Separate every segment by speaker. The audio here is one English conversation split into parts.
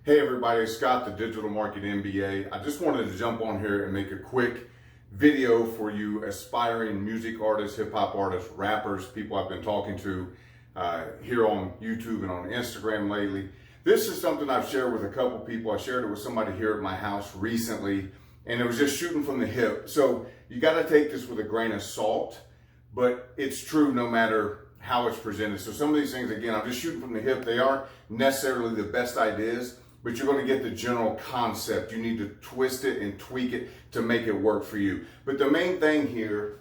Speaker 1: Hey everybody, it's Scott, the Digital Marketing MBA. I just wanted to jump on here and make a quick video for you aspiring music artists, hip hop artists, rappers, people I've been talking to here on YouTube and on Instagram lately. This is something I've shared with a couple people. I shared it with somebody here at my house recently, and it was just shooting from the hip. So you got to take this with a grain of salt, but it's true no matter how it's presented. So some of these things, again, I'm just shooting from the hip. They aren't necessarily the best ideas, but you're going to get the general concept. You need to twist it and tweak it to make it work for you. But the main thing here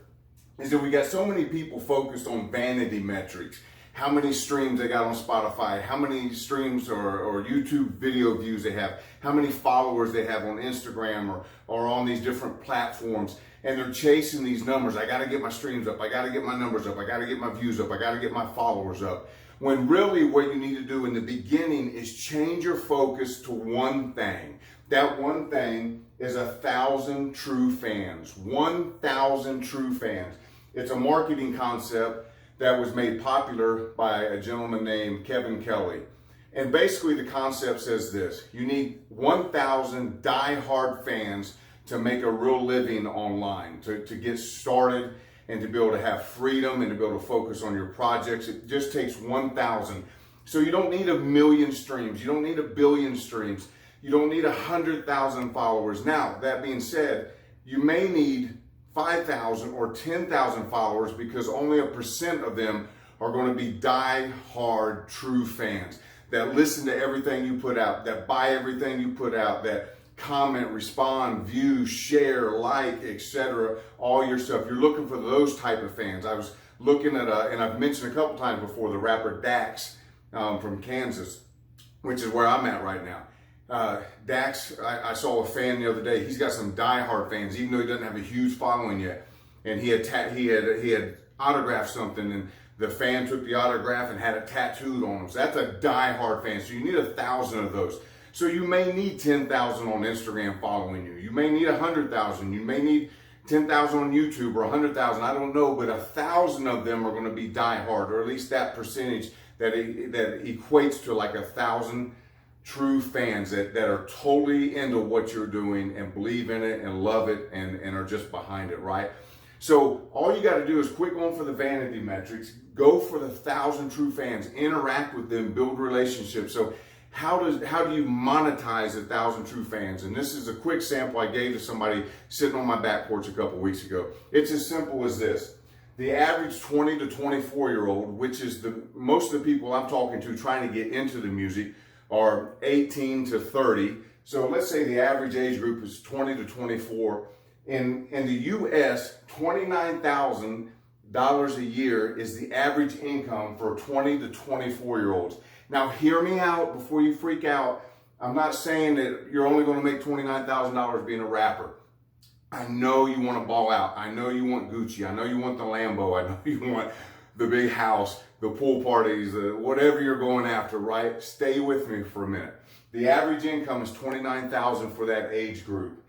Speaker 1: is that we got so many people focused on vanity metrics. How many streams they got on Spotify, how many streams or YouTube video views they have, how many followers they have on Instagram or on these different platforms. And they're chasing these numbers. I got to get my streams up. I got to get my numbers up. I got to get my views up. I got to get my followers up. When really what you need to do in the beginning is change your focus to one thing. That one thing is 1,000 true fans. 1,000 true fans. It's a marketing concept that was made popular by a gentleman named Kevin Kelly. And basically the concept says this: you need 1,000 die-hard fans to make a real living online, to get started and to be able to have freedom and to be able to focus on your projects. It just takes 1,000. So you don't need 1,000,000 streams. You don't need 1,000,000,000 streams. You don't need 100,000 followers. Now, that being said, you may need 5,000 or 10,000 followers because only 1% of them are going to be die-hard true fans that listen to everything you put out, that buy everything you put out, that comment, respond, view, share, like, etc. all your stuff. You're looking for those type of fans. I was looking at, and I've mentioned a couple times before, the rapper Dax from Kansas, which is where I'm at right now. Dax, I saw a fan the other day. He's got some diehard fans, even though he doesn't have a huge following yet. And he had autographed something, and the fan took the autograph and had it tattooed on him. So that's a diehard fan. So you need 1,000 of those. So you may need 10,000 on Instagram following you. You may need 100,000. You may need 10,000 on YouTube or 100,000. I don't know, but 1,000 of them are going to be diehard, or at least that percentage that equates to like 1,000 true fans that are totally into what you're doing and believe in it and love it and are just behind it, right? So all you got to do is quit going for the vanity metrics. Go for the 1,000 true fans. Interact with them. Build relationships. So how do you monetize 1,000 true fans? And this is a quick sample I gave to somebody sitting on my back porch a couple weeks ago. It's as simple as this. The average 20 to 24-year-old, which is most of the people I'm talking to trying to get into the music, are 18 to 30. So let's say the average age group is 20 to 24. In the U.S., $29,000 a year is the average income for 20 to 24-year-olds. Now, hear me out before you freak out. I'm not saying that you're only going to make $29,000 being a rapper. I know you want to ball out. I know you want Gucci. I know you want the Lambo. I know you want the big house, the pool parties, whatever you're going after, right? Stay with me for a minute. The average income is $29,000 for that age group.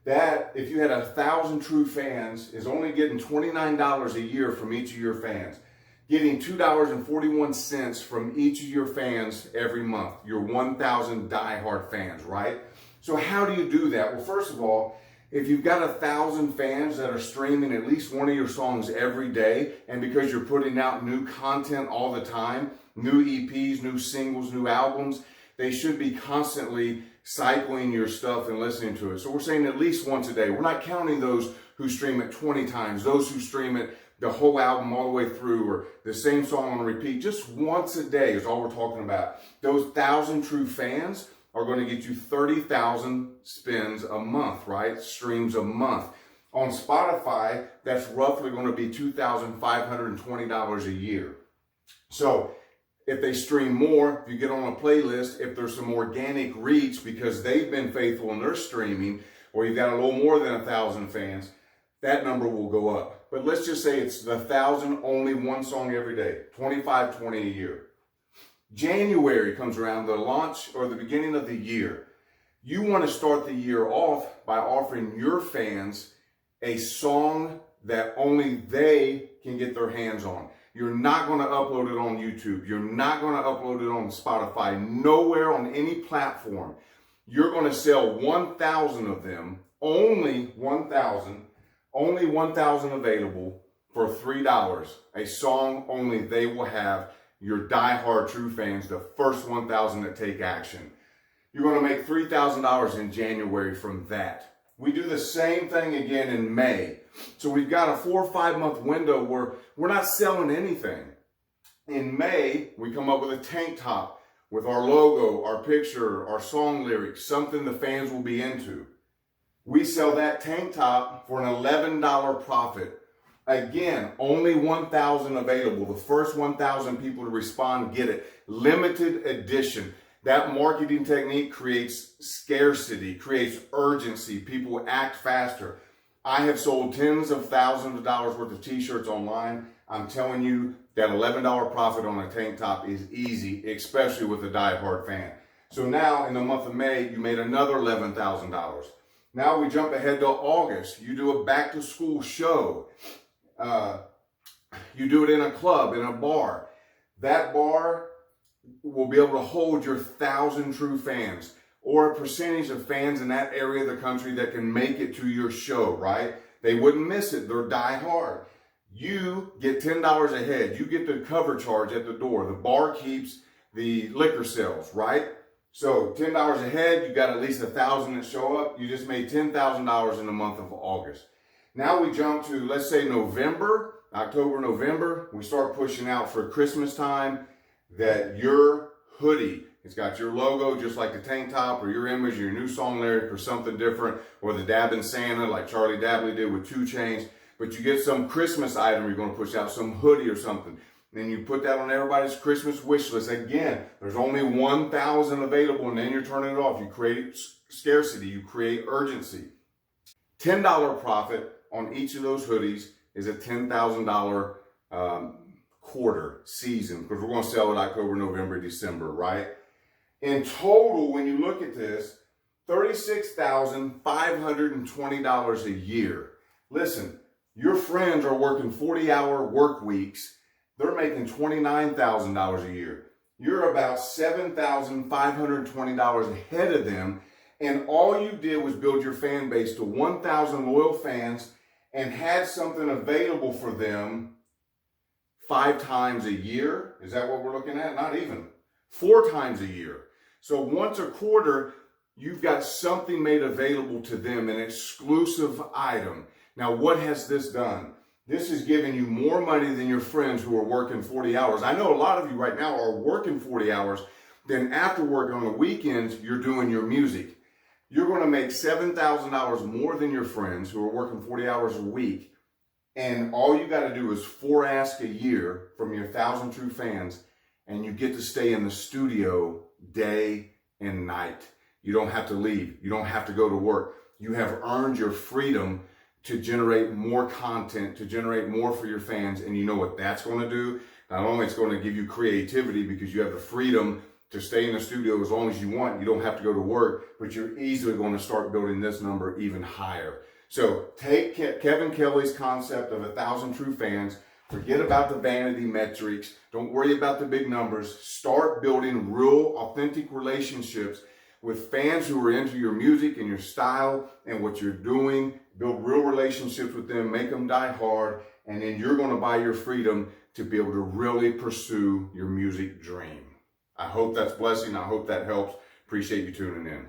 Speaker 1: That, if you had 1,000 true fans, is only getting $29 a year from each of your fans. Getting $2.41 from each of your fans every month. Your 1,000 diehard fans, right? So how do you do that? Well, first of all, if you've got 1,000 fans that are streaming at least one of your songs every day, and because you're putting out new content all the time, new EPs, new singles, new albums, they should be constantly cycling your stuff and listening to it. So we're saying at least once a day. We're not counting those who stream it 20 times, those who stream it the whole album all the way through, or the same song on repeat. Just once a day is all we're talking about. Those 1,000 true fans are going to get you 30,000 spins a month, right? Streams a month. On Spotify, that's roughly going to be $2,520 a year. So if they stream more, if you get on a playlist, if there's some organic reach because they've been faithful in their streaming, or you've got a little more than 1,000 fans, that number will go up. But let's just say it's 1,000, only one song every day, 25-20 a year. January comes around, the launch or the beginning of the year. You want to start the year off by offering your fans a song that only they can get their hands on. You're not going to upload it on YouTube. You're not going to upload it on Spotify. Nowhere on any platform. You're going to sell 1,000 of them, only 1,000 available for $3. A song only they will have. Your diehard true fans, the first 1,000 that take action. You're going to make $3,000 in January from that. We do the same thing again in May. So we've got a 4 or 5 month window where we're not selling anything. In May, we come up with a tank top with our logo, our picture, our song lyrics, something the fans will be into. We sell that tank top for an $11 profit. Again, only 1,000 available. The first 1,000 people to respond get it. Limited edition. That marketing technique creates scarcity, creates urgency. People act faster. I have sold tens of thousands of dollars worth of t-shirts online. I'm telling you that $11 profit on a tank top is easy, especially with a diehard fan. So now in the month of May, you made another $11,000. Now we jump ahead to August. You do a back to school show. You do it in a club, in a bar. That bar will be able to hold your 1,000 true fans or a percentage of fans in that area of the country that can make it to your show, right? They wouldn't miss it. They're die hard. You get $10 a head. You get the cover charge at the door. The bar keeps the liquor sales, right? So $10 a head, you got at least 1,000 that show up. You just made $10,000 in the month of August. Now we jump to, let's say November, October, November. We start pushing out for Christmas time that your hoodie, it's got your logo just like the tank top or your image or your new song lyric or something different, or the Dabbing Santa like Charlie Dabley did with 2 Chainz. But you get some Christmas item you're going to push out, some hoodie or something. Then you put that on everybody's Christmas wish list. Again, there's only 1,000 available, and then you're turning it off. You create scarcity. You create urgency. $10 profit on each of those hoodies is a $10,000 quarter season, because we're going to sell it October, November, December, right? In total, when you look at this, $36,520 a year. Listen, your friends are working 40-hour work weeks. They're making $29,000 a year. You're about $7,520 ahead of them. And all you did was build your fan base to 1,000 loyal fans and had something available for them 5 times a year. Is that what we're looking at? Not even. 4 times a year. So once a quarter, you've got something made available to them, an exclusive item. Now, what has this done? This is giving you more money than your friends who are working 40 hours. I know a lot of you right now are working 40 hours. Then after work on the weekends, you're doing your music. You're going to make $7,000 more than your friends who are working 40 hours a week. And all you got to do is 4 asks a year from your 1,000 true fans, and you get to stay in the studio day and night. You don't have to leave. You don't have to go to work. You have earned your freedom to generate more content, to generate more for your fans. And you know what that's going to do? Not only it's going to give you creativity because you have the freedom to stay in the studio as long as you want. You don't have to go to work, but you're easily going to start building this number even higher. So take Kevin Kelly's concept of 1,000 true fans. Forget about the vanity metrics. Don't worry about the big numbers. Start building real, authentic relationships with fans who are into your music and your style and what you're doing. Build real relationships with them, make them die hard, and then you're going to buy your freedom to be able to really pursue your music dream. I hope that's blessing. I hope that helps. Appreciate you tuning in.